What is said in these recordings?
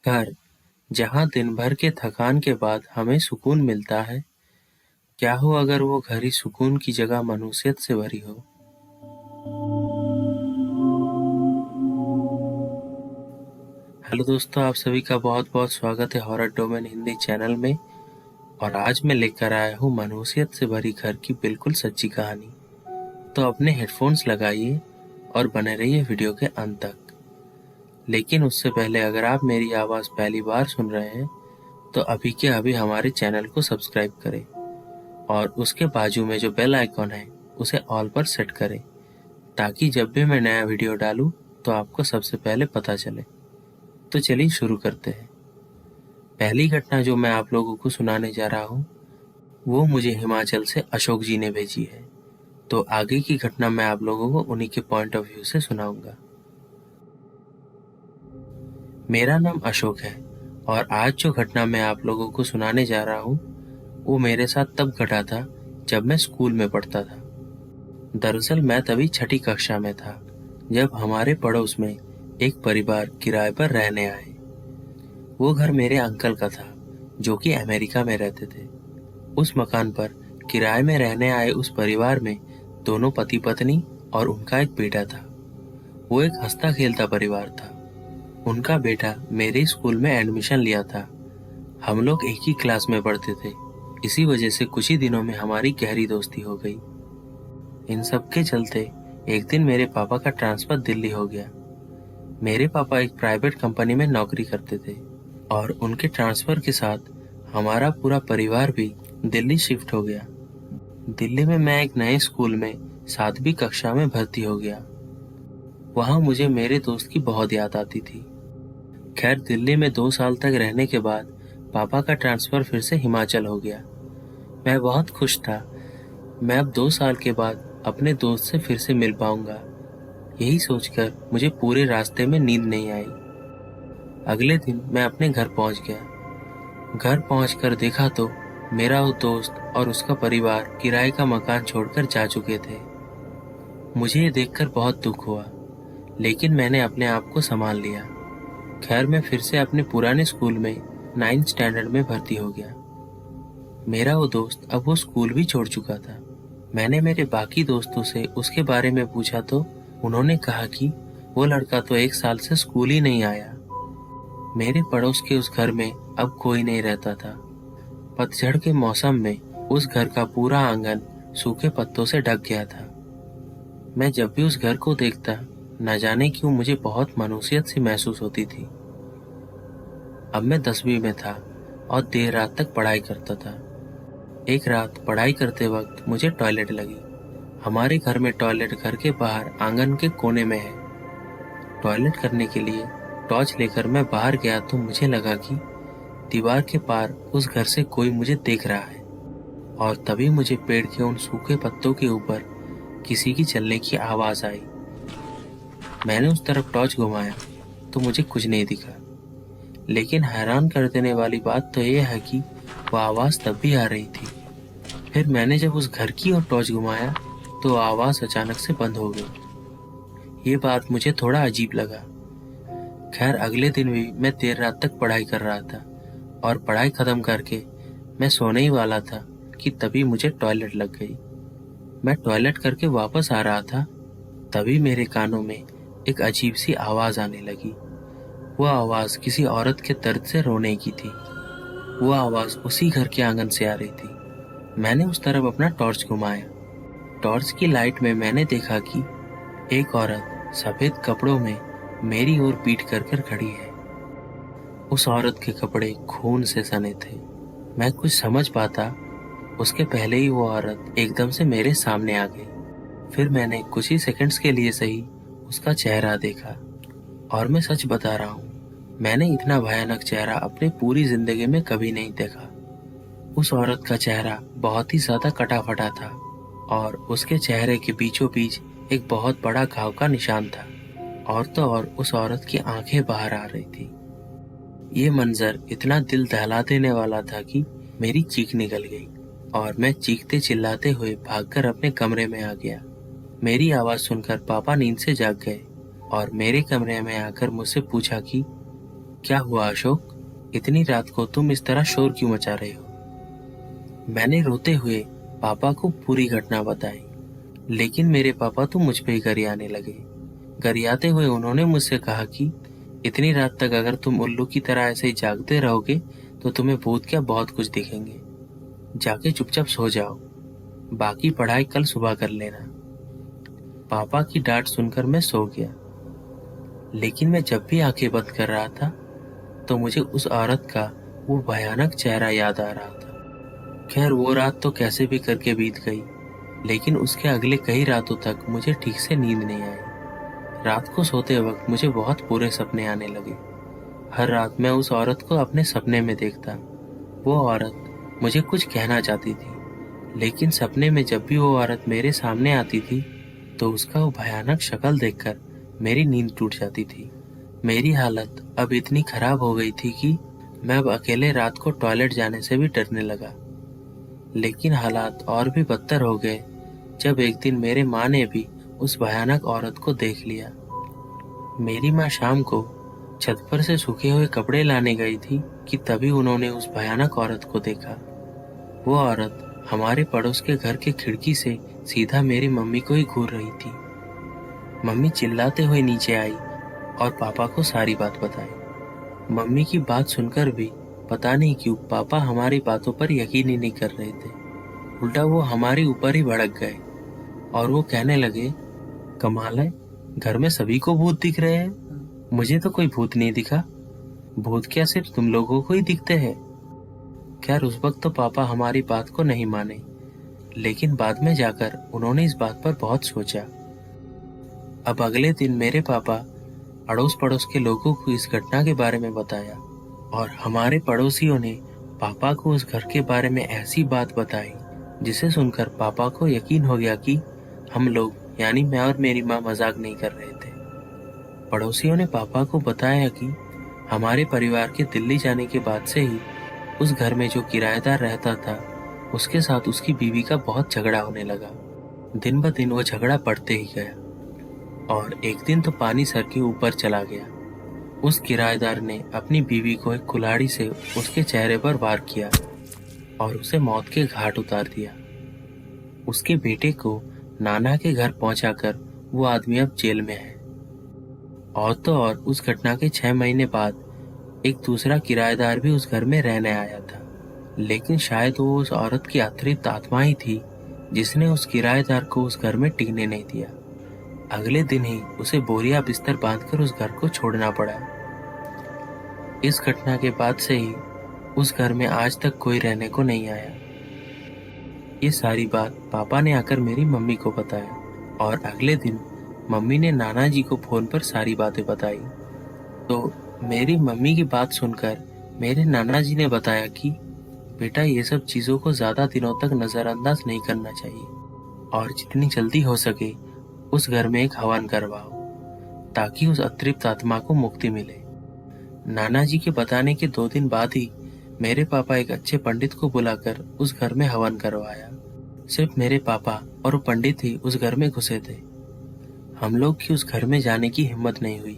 घर, जहाँ दिन भर के थकान के बाद हमें सुकून मिलता है। क्या हो अगर वो घर ही सुकून की जगह मनुष्यत से भरी हो। हेलो दोस्तों, आप सभी का बहुत बहुत स्वागत है हॉरर डोमेन हिंदी चैनल में। और आज मैं लेकर आया हूँ मनुष्यत से भरी घर की बिल्कुल सच्ची कहानी। तो अपने हेडफोन्स लगाइए और बने रहिए वीडियो के अंत तक। लेकिन उससे पहले अगर आप मेरी आवाज़ पहली बार सुन रहे हैं तो अभी के अभी हमारे चैनल को सब्सक्राइब करें और उसके बाजू में जो बेल आइकॉन है उसे ऑल पर सेट करें, ताकि जब भी मैं नया वीडियो डालूं तो आपको सबसे पहले पता चले। तो चलिए शुरू करते हैं। पहली घटना जो मैं आप लोगों को सुनाने जा रहा हूँ वो मुझे हिमाचल से अशोक जी ने भेजी है। तो आगे की घटना मैं आप लोगों को उन्हीं के पॉइंट ऑफ व्यू से सुनाऊंगा। मेरा नाम अशोक है और आज जो घटना मैं आप लोगों को सुनाने जा रहा हूँ वो मेरे साथ तब घटा था जब मैं स्कूल में पढ़ता था। दरअसल मैं तभी छठी कक्षा में था जब हमारे पड़ोस में एक परिवार किराए पर रहने आए। वो घर मेरे अंकल का था जो कि अमेरिका में रहते थे। उस मकान पर किराए में रहने आए उस परिवार में दोनों पति पत्नी और उनका एक बेटा था। वो एक हंसता खेलता परिवार था। उनका बेटा मेरे स्कूल में एडमिशन लिया था। हम लोग एक ही क्लास में पढ़ते थे। इसी वजह से कुछ ही दिनों में हमारी गहरी दोस्ती हो गई। इन सब के चलते एक दिन मेरे पापा का ट्रांसफर दिल्ली हो गया। मेरे पापा एक प्राइवेट कंपनी में नौकरी करते थे और उनके ट्रांसफर के साथ हमारा पूरा परिवार भी दिल्ली शिफ्ट हो गया। दिल्ली में मैं एक नए स्कूल में 7वीं कक्षा में भर्ती हो गया। वहाँ मुझे मेरे दोस्त की बहुत याद आती थी। खैर, दिल्ली में 2 साल तक रहने के बाद पापा का ट्रांसफर फिर से हिमाचल हो गया। मैं बहुत खुश था। मैं अब 2 साल के बाद अपने दोस्त से फिर से मिल पाऊंगा। यही सोचकर मुझे पूरे रास्ते में नींद नहीं आई। अगले दिन मैं अपने घर पहुंच गया। घर पहुंचकर देखा तो मेरा वो दोस्त और उसका परिवार किराए का मकान छोड़कर जा चुके थे। मुझे ये देखकर बहुत दुख हुआ, लेकिन मैंने अपने आप को संभाल लिया। खैर, मैं फिर से अपने पुराने स्कूल में 9th स्टैंडर्ड में भर्ती हो गया। मेरा वो दोस्त अब वो स्कूल भी छोड़ चुका था। मैंने मेरे बाकी दोस्तों से उसके बारे में पूछा तो उन्होंने कहा कि वो लड़का तो 1 साल से स्कूल ही नहीं आया। मेरे पड़ोस के उस घर में अब कोई नहीं रहता था। पतझड़ के मौसम में उस घर का पूरा आंगन सूखे पत्तों से ढक गया था। मैं जब भी उस घर को देखता, न जाने क्यों मुझे बहुत मायूसियत सी महसूस होती थी। अब मैं 10वीं में था और देर रात तक पढ़ाई करता था। एक रात पढ़ाई करते वक्त मुझे टॉयलेट लगी। हमारे घर में टॉयलेट घर के बाहर आंगन के कोने में है। टॉयलेट करने के लिए टॉर्च लेकर मैं बाहर गया तो मुझे लगा कि दीवार के पार उस घर से कोई मुझे देख रहा है। और तभी मुझे पेड़ के उन सूखे पत्तों के ऊपर किसी की चलने की आवाज आई। मैंने उस तरफ टॉर्च घुमाया तो मुझे कुछ नहीं दिखा। लेकिन हैरान कर देने वाली बात तो यह है कि वो आवाज तब भी आ रही थी। फिर मैंने जब उस घर की ओर टॉर्च घुमाया तो आवाज अचानक से बंद हो गई। ये बात मुझे थोड़ा अजीब लगा। खैर, अगले दिन भी मैं देर रात तक पढ़ाई कर रहा था और पढ़ाई खत्म करके मैं सोने ही वाला था कि तभी मुझे टॉयलेट लग गई। मैं टॉयलेट करके वापस आ रहा था, तभी मेरे कानों में एक अजीब सी आवाज आने लगी। वो आवाज किसी औरत के दर्द से रोने की थी। वो आवाज उसी घर के आंगन से आ रही थी। मैंने उस तरफ अपना टॉर्च घुमाया। टॉर्च की लाइट में मैंने देखा कि एक औरत सफेद कपड़ों में मेरी ओर पीठ कर कर खड़ी है। उस औरत के कपड़े खून से सने थे। मैं कुछ समझ पाता उसके पहले ही वो औरत एकदम से मेरे सामने आ गई। फिर मैंने कुछ ही सेकंड्स के लिए सही उसका चेहरा देखा। और मैं सच बता रहा हूँ, मैंने इतना भयानक चेहरा अपनी पूरी जिंदगी में कभी नहीं देखा। उस औरत का चेहरा बहुत ही ज्यादा कटा फटा था और उसके चेहरे के बीचों बीच एक बहुत बड़ा घाव का निशान था। और तो और उस औरत की आंखें बाहर आ रही थी। ये मंजर इतना दिल दहला देने वाला था कि मेरी चीख निकल गई और मैं चीखते चिल्लाते हुए भागकर अपने कमरे में आ गया। मेरी आवाज सुनकर पापा नींद से जाग गए और मेरे कमरे में आकर मुझसे पूछा कि क्या हुआ अशोक? इतनी रात को तुम इस तरह शोर क्यों मचा रहे हो? मैंने रोते हुए पापा को पूरी घटना बताई, लेकिन मेरे पापा तो मुझ पे ही गरियाने लगे। गरियाते हुए उन्होंने मुझसे कहा कि इतनी रात तक अगर तुम उल्लू की तरह ऐसे ही जागते रहोगे तो तुम्हें भूत क्या बहुत कुछ दिखेंगे। जाके चुपचाप सो जाओ, बाकी पढ़ाई कल सुबह कर लेना। पापा की डांट सुनकर मैं सो गया, लेकिन मैं जब भी आंखें बंद कर रहा था तो मुझे उस औरत का वो भयानक चेहरा याद आ रहा था। खैर वो रात तो कैसे भी करके बीत गई, लेकिन उसके अगले कई रातों तक मुझे ठीक से नींद नहीं आई। रात को सोते वक्त मुझे बहुत बुरे सपने आने लगे। हर रात मैं उस औरत को अपने सपने में देखता। वो औरत मुझे कुछ कहना चाहती थी, लेकिन सपने में जब भी वो औरत मेरे सामने आती थी तो उसका वो भयानक शक्ल देखकर मेरी नींद टूट जाती थी। मेरी हालत अब इतनी खराब हो गई थी कि मैं अब अकेले रात को टॉयलेट जाने से भी डरने लगा। लेकिन हालात और भी बदतर हो गए जब एक दिन मेरे माँ ने भी उस भयानक औरत को देख लिया। मेरी माँ शाम को छत पर से सूखे हुए कपड़े लाने गई थी कि तभी उन्होंने उस भयानक औरत को देखा। वो औरत हमारे पड़ोस के घर के खिड़की से सीधा मेरी मम्मी को ही घूर रही थी। मम्मी चिल्लाते हुए नीचे आई और पापा को सारी बात बताई। मम्मी की बात सुनकर भी पता नहीं क्यों पापा हमारी बातों पर यकीन ही नहीं कर रहे थे। उल्टा वो हमारे ऊपर ही भड़क गए और वो कहने लगे, कमाल है, घर में सभी को भूत दिख रहे हैं, मुझे तो कोई भूत नहीं दिखा। भूत क्या सिर्फ तुम लोगों को ही दिखते हैं? खैर उस वक्त तो पापा हमारी बात को नहीं माने, लेकिन बाद में जाकर उन्होंने इस बात पर बहुत सोचा। अब अगले दिन मेरे पापा अड़ोस पड़ोस के लोगों को इस घटना के बारे में बताया और हमारे पड़ोसियों ने पापा को उस घर के बारे में ऐसी बात बताई जिसे सुनकर पापा को यकीन हो गया कि हम लोग यानी मैं और मेरी माँ मजाक नहीं कर रहे थे। पड़ोसियों ने पापा को बताया कि हमारे परिवार के दिल्ली जाने के बाद से ही उस घर में जो किराएदार रहता था उसके साथ उसकी बीवी का बहुत झगड़ा होने लगा। दिन ब दिन वो झगड़ा बढ़ते ही गया और एक दिन तो पानी सर के ऊपर चला गया। उस किराएदार ने अपनी बीवी को एक कुल्हाड़ी से उसके चेहरे पर वार किया और उसे मौत के घाट उतार दिया। उसके बेटे को नाना के घर पहुंचाकर वो आदमी अब जेल में है। और तो और उस घटना के 6 महीने बाद एक दूसरा किराएदार भी उस घर में रहने आया था, लेकिन शायद वो उस औरत की अतिरिक्त आत्मा ही थी जिसने उस किराएदार को उस घर में टिकने नहीं दिया। अगले दिन ही उसे बोरिया बिस्तर बांधकर उस घर को छोड़ना पड़ा। इस घटना के बाद से ही उस घर में आज तक कोई रहने को नहीं आया। ये सारी बात पापा ने आकर मेरी मम्मी को बताया और अगले दिन मम्मी ने नाना जी को फोन पर सारी बातें बताई। तो मेरी मम्मी की बात सुनकर मेरे नाना जी ने बताया कि बेटा ये सब चीज़ों को ज़्यादा दिनों तक नज़रअंदाज नहीं करना चाहिए और जितनी जल्दी हो सके उस घर में एक हवन करवाओ ताकि उस अतृप्त आत्मा को मुक्ति मिले। नाना जी के बताने के 2 दिन बाद ही मेरे पापा एक अच्छे पंडित को बुलाकर उस घर में हवन करवाया। सिर्फ मेरे पापा और वो पंडित ही उस घर में घुसे थे। हम लोग की उस घर में जाने की हिम्मत नहीं हुई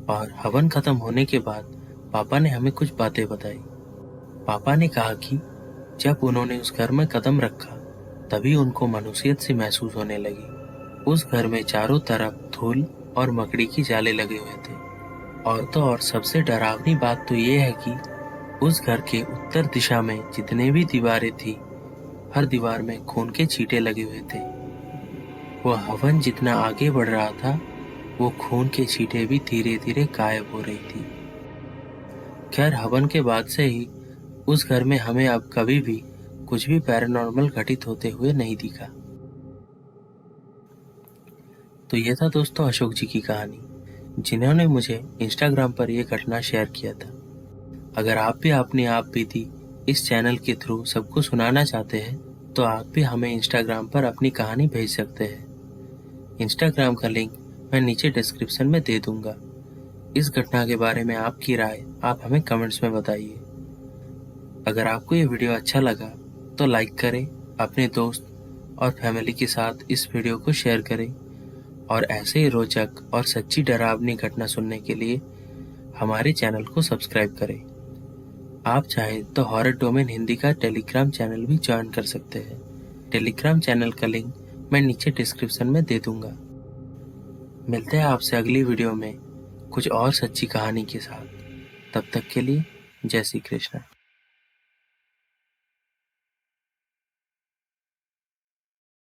और हवन खत्म होने के बाद पापा ने हमें कुछ बातें बताई। पापा ने कहा कि जब उन्होंने उस घर में कदम रखा तभी उनको मानूसियत सी महसूस होने लगी। उस घर में चारों तरफ धूल और मकड़ी की जाले लगे हुए थे और तो और सबसे डरावनी बात तो ये है कि उस घर के उत्तर दिशा में जितने भी दीवारें थी हर दीवार में खून के छींटे लगे हुए थे। वो हवन जितना आगे बढ़ रहा था वो खून के छींटे भी धीरे धीरे गायब हो रही थी। खैर हवन के बाद से ही उस घर में हमें अब कभी भी कुछ भी पैरानॉर्मल घटित होते हुए नहीं दिखा। तो ये था दोस्तों अशोक जी की कहानी, जिन्होंने मुझे इंस्टाग्राम पर यह घटना शेयर किया था। अगर आप भी अपनी आप बीती इस चैनल के थ्रू सबको सुनाना चाहते हैं तो आप भी हमें इंस्टाग्राम पर अपनी कहानी भेज सकते हैं। इंस्टाग्राम का लिंक मैं नीचे डिस्क्रिप्शन में दे दूंगा। इस घटना के बारे में आपकी राय आप हमें कमेंट्स में बताइए। अगर आपको ये वीडियो अच्छा लगा तो लाइक करें, अपने दोस्त और फैमिली के साथ इस वीडियो को शेयर करें और ऐसे ही रोचक और सच्ची डरावनी घटना सुनने के लिए हमारे चैनल को सब्सक्राइब करें। आप चाहे तो हॉरर डोमेन हिंदी का टेलीग्राम चैनल भी ज्वाइन कर सकते हैं। टेलीग्राम चैनल का लिंक मैं नीचे डिस्क्रिप्शन में दे दूंगा। मिलते हैं आपसे अगली वीडियो में कुछ और सच्ची कहानी के साथ। तब तक के लिए जय श्री कृष्ण।